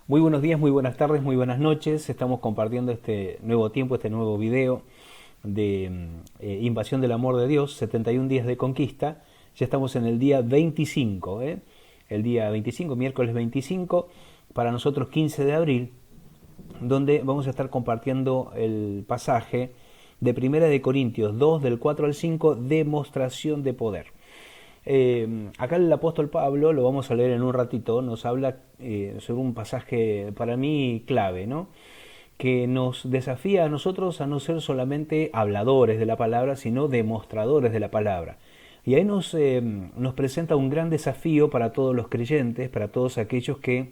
Muy buenos días, muy buenas tardes, muy buenas noches. Estamos compartiendo este nuevo tiempo, este nuevo video de Invasión del Amor de Dios, 71 días de conquista. Ya estamos en el día 25, el día 25, miércoles 25, para nosotros 15 de abril, donde vamos a estar compartiendo el pasaje de Primera de Corintios 2, del 4 al 5, demostración de poder. Acá el apóstol Pablo, lo vamos a leer en un ratito, nos habla sobre un pasaje para mí clave, ¿no? Que nos desafía a nosotros a no ser solamente habladores de la palabra, sino demostradores de la palabra. Y ahí nos presenta un gran desafío para todos los creyentes, para todos aquellos que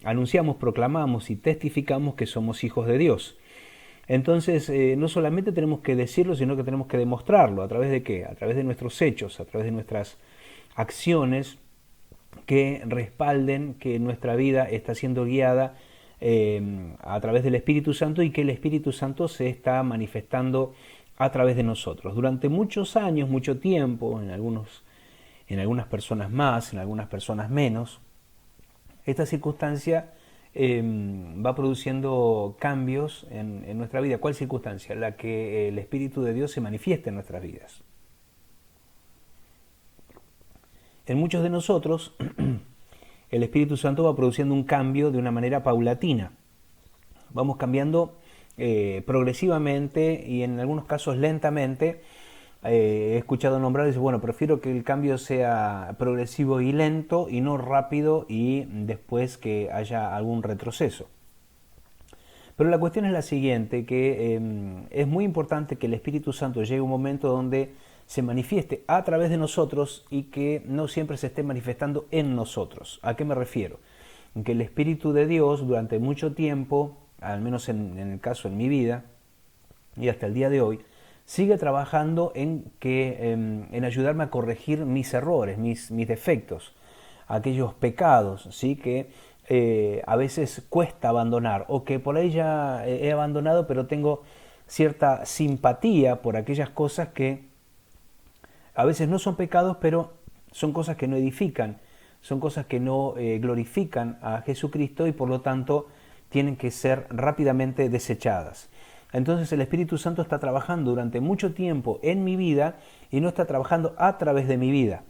anunciamos, proclamamos y testificamos que somos hijos de Dios. Entonces, no solamente tenemos que decirlo, sino que tenemos que demostrarlo. ¿A través de qué? A través de nuestros hechos, a través de nuestras acciones que respalden que nuestra vida está siendo guiada a través del Espíritu Santo y que el Espíritu Santo se está manifestando a través de nosotros. Durante muchos años, mucho tiempo, en algunas personas más, en algunas personas menos, esta circunstancia va produciendo cambios en nuestra vida. ¿Cuál circunstancia? La que el Espíritu de Dios se manifieste en nuestras vidas. En muchos de nosotros, el Espíritu Santo va produciendo un cambio de una manera paulatina. Vamos cambiando progresivamente y en algunos casos lentamente. He escuchado nombrar y dice, bueno, prefiero que el cambio sea progresivo y lento y no rápido y después que haya algún retroceso. Pero la cuestión es la siguiente, que es muy importante que el Espíritu Santo llegue a un momento donde se manifieste a través de nosotros y que no siempre se esté manifestando en nosotros. ¿A qué me refiero? Que el Espíritu de Dios durante mucho tiempo, al menos en el caso en mi vida y hasta el día de hoy, sigue trabajando en ayudarme a corregir mis errores, mis defectos, aquellos pecados, ¿sí? Que a veces cuesta abandonar o que por ahí ya he abandonado, pero tengo cierta simpatía por aquellas cosas que a veces no son pecados, pero son cosas que no edifican, son cosas que no glorifican a Jesucristo y por lo tanto tienen que ser rápidamente desechadas. Entonces el Espíritu Santo está trabajando durante mucho tiempo en mi vida y no está trabajando a través de mi vida.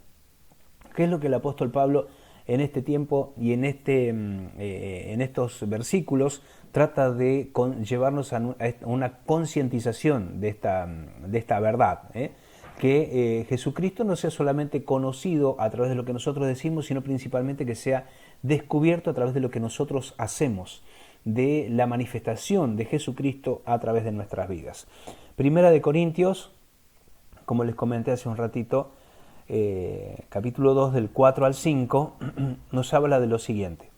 ¿Qué es lo que el apóstol Pablo en este tiempo y en estos versículos trata de llevarnos a una concientización de esta verdad? Que Jesucristo no sea solamente conocido a través de lo que nosotros decimos, sino principalmente que sea descubierto a través de lo que nosotros hacemos, de la manifestación de Jesucristo a través de nuestras vidas. Primera de Corintios, como les comenté hace un ratito, capítulo 2 del 4 al 5, nos habla de lo siguiente.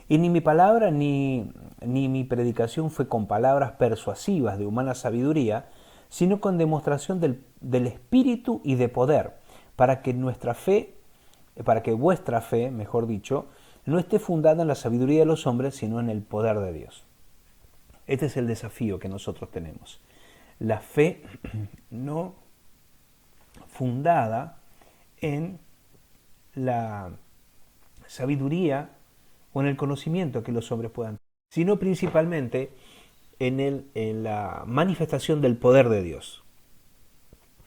Y ni mi palabra ni mi predicación fue con palabras persuasivas de humana sabiduría, sino con demostración del Espíritu y de poder, para que vuestra fe, mejor dicho, no esté fundada en la sabiduría de los hombres, sino en el poder de Dios. Este es el desafío que nosotros tenemos. La fe no fundada en la sabiduría o en el conocimiento que los hombres puedan tener, sino principalmente en la manifestación del poder de Dios.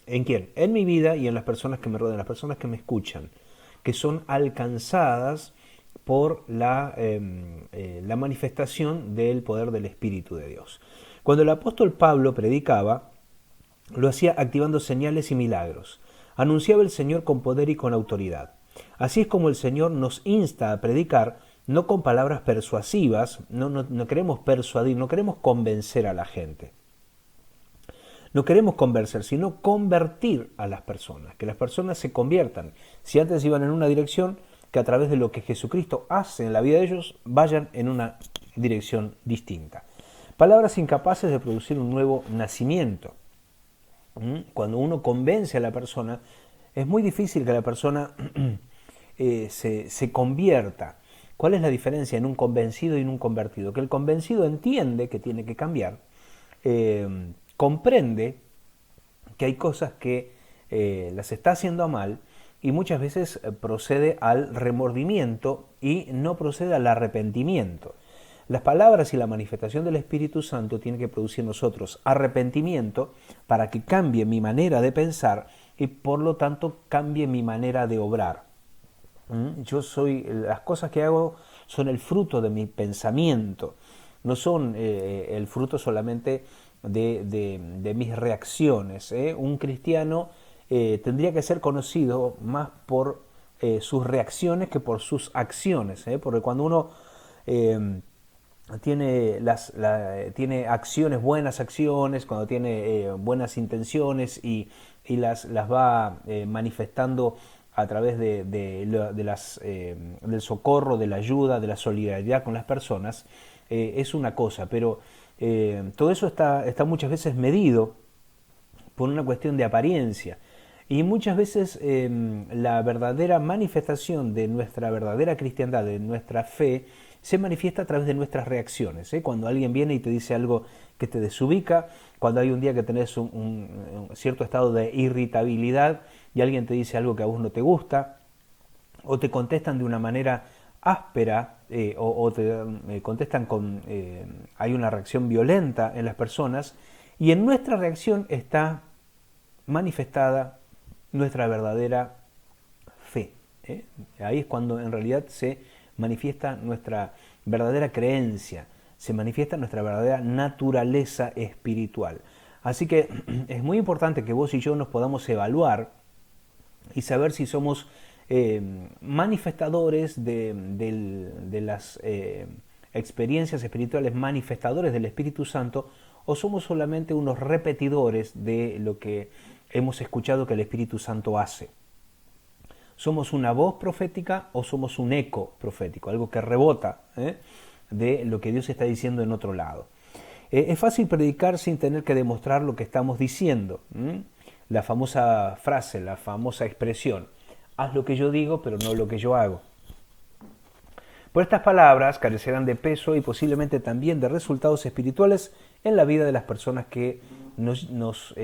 ¿En quién? En mi vida y en las personas que me rodean, las personas que me escuchan, que son alcanzadas por la manifestación del poder del Espíritu de Dios. Cuando el apóstol Pablo predicaba, lo hacía activando señales y milagros. Anunciaba el Señor con poder y con autoridad. Así es como el Señor nos insta a predicar, no con palabras persuasivas, no queremos persuadir, no queremos convencer a la gente. No queremos convencer, sino convertir a las personas, que las personas se conviertan. Si antes iban en una dirección, que a través de lo que Jesucristo hace en la vida de ellos, vayan en una dirección distinta. Palabras incapaces de producir un nuevo nacimiento. Cuando uno convence a la persona, es muy difícil que la persona se convierta. ¿Cuál es la diferencia en un convencido y en un convertido? Que el convencido entiende que tiene que cambiar, comprende que hay cosas que las está haciendo a mal y muchas veces procede al remordimiento y no procede al arrepentimiento. Las palabras y la manifestación del Espíritu Santo tienen que producir en nosotros arrepentimiento para que cambie mi manera de pensar y por lo tanto cambie mi manera de obrar. Las cosas que hago son el fruto de mi pensamiento, no son el fruto solamente de mis reacciones. Un cristiano tendría que ser conocido más por sus reacciones que por sus acciones, porque cuando uno tiene acciones, buenas acciones, cuando tiene buenas intenciones y las va manifestando a través del socorro, de la ayuda, de la solidaridad con las personas, es una cosa, pero todo eso está muchas veces medido por una cuestión de apariencia. Y muchas veces la verdadera manifestación de nuestra verdadera cristiandad, de nuestra fe, se manifiesta a través de nuestras reacciones. Cuando alguien viene y te dice algo que te desubica, cuando hay un día que tenés un cierto estado de irritabilidad y alguien te dice algo que a vos no te gusta, o te contestan de una manera áspera, o te contestan con... hay una reacción violenta en las personas, y en nuestra reacción está manifestada nuestra verdadera fe. Ahí es cuando en realidad se manifiesta nuestra verdadera creencia, se manifiesta nuestra verdadera naturaleza espiritual. Así que es muy importante que vos y yo nos podamos evaluar y saber si somos manifestadores de las experiencias espirituales, manifestadores del Espíritu Santo, o somos solamente unos repetidores de lo que hemos escuchado que el Espíritu Santo hace. ¿Somos una voz profética o somos un eco profético? Algo que rebota de lo que Dios está diciendo en otro lado. Es fácil predicar sin tener que demostrar lo que estamos diciendo. La famosa frase, la famosa expresión, haz lo que yo digo, pero no lo que yo hago. Por estas palabras carecerán de peso y posiblemente también de resultados espirituales en la vida de las personas que nos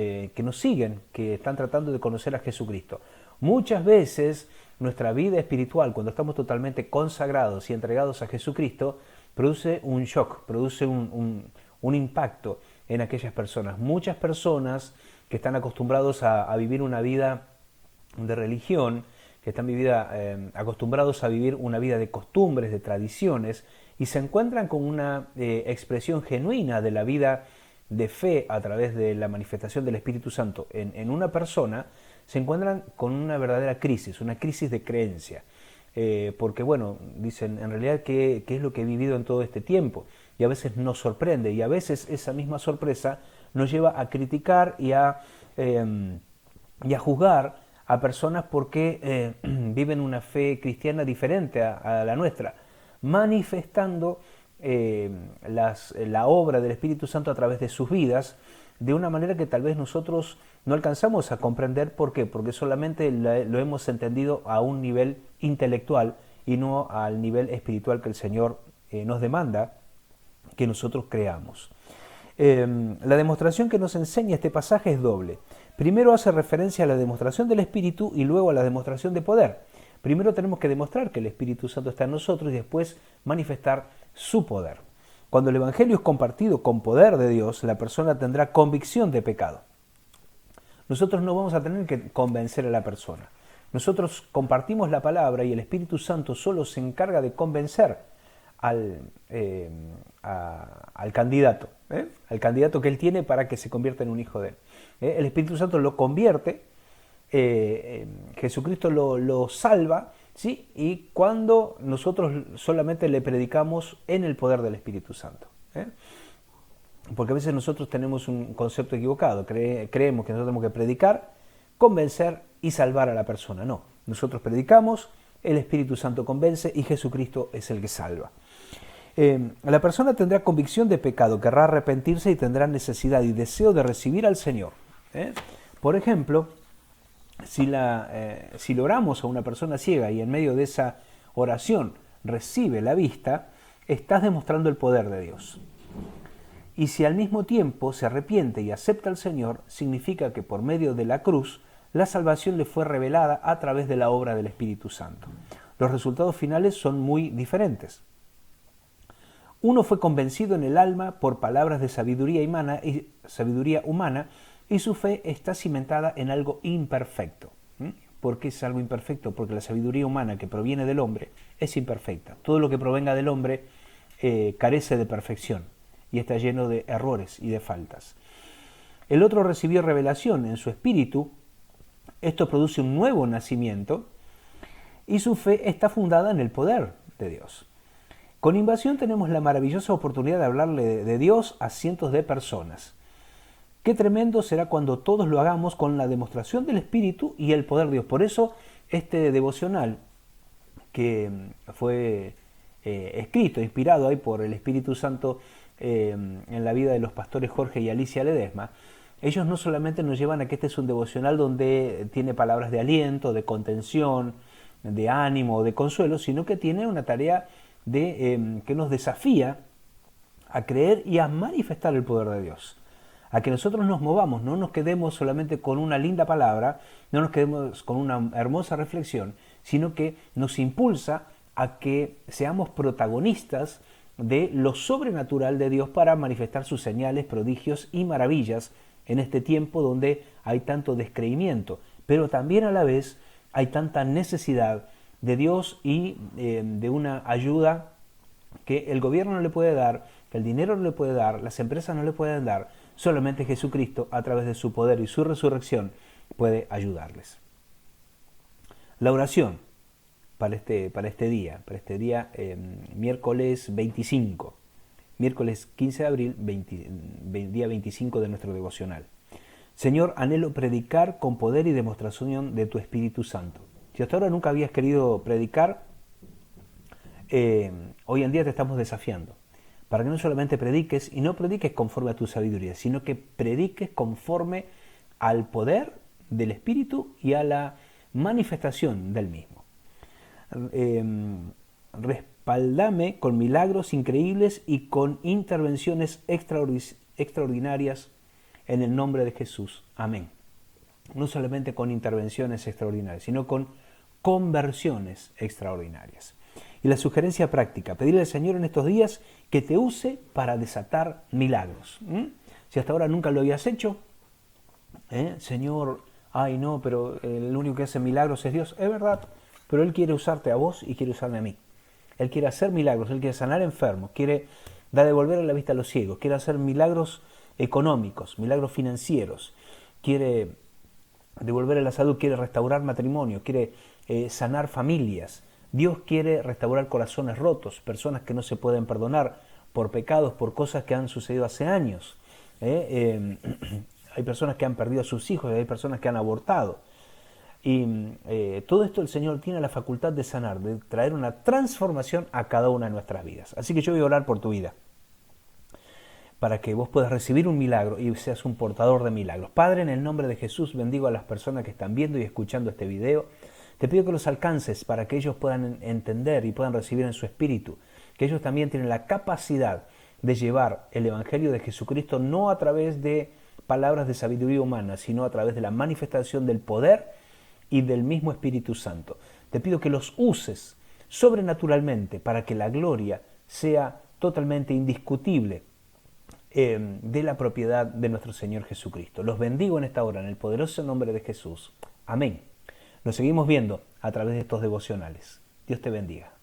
siguen, que están tratando de conocer a Jesucristo. Muchas veces nuestra vida espiritual, cuando estamos totalmente consagrados y entregados a Jesucristo, produce un shock, produce un impacto en aquellas personas. Muchas personas que están acostumbrados a vivir una vida de religión, que están acostumbrados a vivir una vida de costumbres, de tradiciones, y se encuentran con una expresión genuina de la vida de fe a través de la manifestación del Espíritu Santo en una persona, se encuentran con una verdadera crisis, una crisis de creencia. Porque, bueno, dicen, en realidad, ¿qué es lo que he vivido en todo este tiempo? Y a veces nos sorprende, y a veces esa misma sorpresa nos lleva a criticar y a juzgar a personas porque viven una fe cristiana diferente a la nuestra, manifestando la obra del Espíritu Santo a través de sus vidas de una manera que tal vez nosotros no alcanzamos a comprender. ¿Por qué? Porque solamente lo hemos entendido a un nivel intelectual y no al nivel espiritual que el Señor nos demanda que nosotros creamos. La demostración que nos enseña este pasaje es doble. Primero hace referencia a la demostración del Espíritu y luego a la demostración de poder. Primero tenemos que demostrar que el Espíritu Santo está en nosotros y después manifestar su poder. Cuando el Evangelio es compartido con poder de Dios, la persona tendrá convicción de pecado. Nosotros no vamos a tener que convencer a la persona. Nosotros compartimos la palabra y el Espíritu Santo solo se encarga de convencer al candidato, al candidato que él tiene para que se convierta en un hijo de él. El Espíritu Santo lo convierte, Jesucristo lo salva, ¿sí? Y cuando nosotros solamente le predicamos en el poder del Espíritu Santo. Porque a veces nosotros tenemos un concepto equivocado, creemos que nosotros tenemos que predicar, convencer y salvar a la persona. No, nosotros predicamos, el Espíritu Santo convence y Jesucristo es el que salva. La persona tendrá convicción de pecado, querrá arrepentirse y tendrá necesidad y deseo de recibir al Señor. Por ejemplo, si le oramos a una persona ciega y en medio de esa oración recibe la vista, estás demostrando el poder de Dios. Y si al mismo tiempo se arrepiente y acepta al Señor, significa que por medio de la cruz, la salvación le fue revelada a través de la obra del Espíritu Santo. Los resultados finales son muy diferentes. Uno fue convencido en el alma por palabras de sabiduría humana y su fe está cimentada en algo imperfecto. ¿Por qué es algo imperfecto? Porque la sabiduría humana que proviene del hombre es imperfecta. Todo lo que provenga del hombre carece de perfección y está lleno de errores y de faltas. El otro recibió revelación en su espíritu. Esto produce un nuevo nacimiento y su fe está fundada en el poder de Dios. Con Invasión tenemos la maravillosa oportunidad de hablarle de Dios a cientos de personas. Qué tremendo será cuando todos lo hagamos con la demostración del Espíritu y el poder de Dios. Por eso este devocional que fue escrito, inspirado ahí por el Espíritu Santo en la vida de los pastores Jorge y Alicia Ledesma, ellos no solamente nos llevan a que este es un devocional donde tiene palabras de aliento, de contención, de ánimo, de consuelo, sino que tiene una tarea que nos desafía a creer y a manifestar el poder de Dios. A que nosotros nos movamos, no nos quedemos solamente con una linda palabra, no nos quedemos con una hermosa reflexión, sino que nos impulsa a que seamos protagonistas de lo sobrenatural de Dios para manifestar sus señales, prodigios y maravillas en este tiempo donde hay tanto descreimiento, pero también a la vez hay tanta necesidad de Dios y de una ayuda que el gobierno no le puede dar, que el dinero no le puede dar, las empresas no le pueden dar. Solamente Jesucristo, a través de su poder y su resurrección, puede ayudarles. La oración para este día, miércoles 25, miércoles 15 de abril, día 25 de nuestro devocional. Señor, anhelo predicar con poder y demostración de tu Espíritu Santo. Si hasta ahora nunca habías querido predicar, hoy en día te estamos desafiando. Para que no solamente prediques, y no prediques conforme a tu sabiduría, sino que prediques conforme al poder del Espíritu y a la manifestación del mismo. Respaldame con milagros increíbles y con intervenciones extraordinarias en el nombre de Jesús. Amén. No solamente con intervenciones extraordinarias, sino con conversiones extraordinarias. Y la sugerencia práctica, pedirle al Señor en estos días que te use para desatar milagros. Si hasta ahora nunca lo habías hecho, Señor, ay no, pero el único que hace milagros es Dios. Es verdad, pero Él quiere usarte a vos y quiere usarme a mí. Él quiere hacer milagros, Él quiere sanar enfermos, quiere devolver la vista a los ciegos, quiere hacer milagros económicos, milagros financieros, quiere devolver la salud, quiere restaurar matrimonio, quiere sanar familias. Dios quiere restaurar corazones rotos, personas que no se pueden perdonar por pecados, por cosas que han sucedido hace años. Hay personas que han perdido a sus hijos, hay personas que han abortado. Y todo esto el Señor tiene la facultad de sanar, de traer una transformación a cada una de nuestras vidas. Así que yo voy a orar por tu vida, para que vos puedas recibir un milagro y seas un portador de milagros. Padre, en el nombre de Jesús, bendigo a las personas que están viendo y escuchando este video. Te pido que los alcances para que ellos puedan entender y puedan recibir en su espíritu, que ellos también tienen la capacidad de llevar el Evangelio de Jesucristo no a través de palabras de sabiduría humana, sino a través de la manifestación del poder y del mismo Espíritu Santo. Te pido que los uses sobrenaturalmente para que la gloria sea totalmente indiscutible de la propiedad de nuestro Señor Jesucristo. Los bendigo en esta hora, en el poderoso nombre de Jesús. Amén. Nos seguimos viendo a través de estos devocionales. Dios te bendiga.